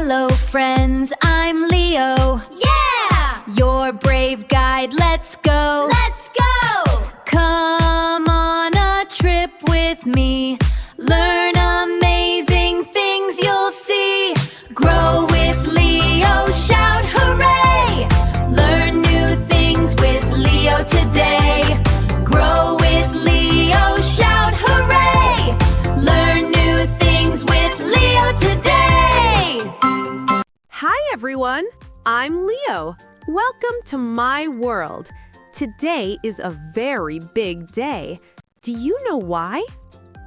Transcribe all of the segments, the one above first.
Hello friends, I'm Leo. Yeah! Your brave guide, let's go. Let's go! Come on a trip with me. Learn amazing things you'll see. Grow with Leo, shout hooray! Learn new things with Leo today. Grow with Leo, shout hooray! Learn new things with Leo today. Hi everyone, I'm Leo. Welcome to my world. Today is a very big day. Do you know why?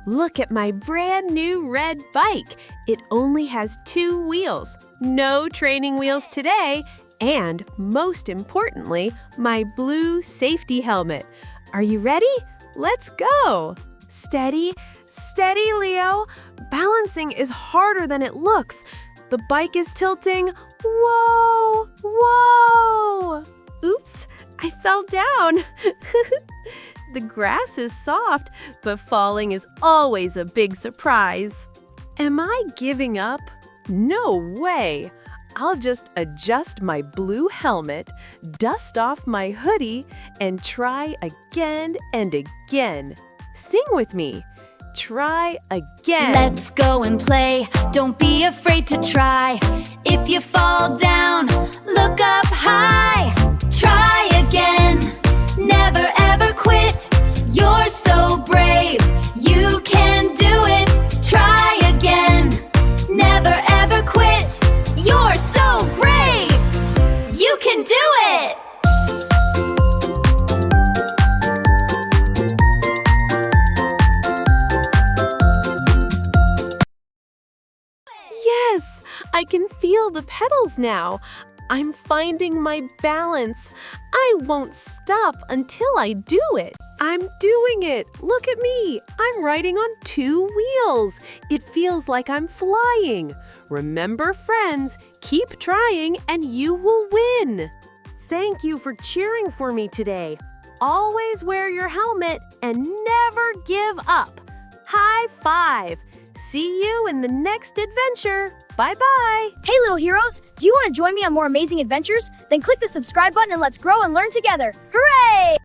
Look at my brand new red bike. It only has 2 wheels. No training wheels today. And most importantly, my blue safety helmet. Are you ready? Let's go. Steady, steady, Leo. Balancing is harder than it looks. The bike is tilting. Whoa, whoa. Oops, I fell down. The grass is soft, but falling is always a big surprise. Am I giving up? No way. I'll just adjust my blue helmet, dust off my hoodie, and try again and again. Sing with me. Try again. Let's go and play. Don't be afraid to try. If you fall down, look up high. Try again. Never ever quit. You're so brave. You can do it. Try again. Never ever quit. You're so brave. You can do it. Yes, I can feel the pedals now. I'm finding my balance. I won't stop until I do it. I'm doing it. Look at me. I'm riding on 2 wheels. It feels like I'm flying. Remember, friends, keep trying and you will win. Thank you for cheering for me today. Always wear your helmet and never give up. High five. See you in the next adventure. Bye-bye. Hey, little heroes! Do you want to join me on more amazing adventures? Then click the subscribe button and let's grow and learn together. Hooray!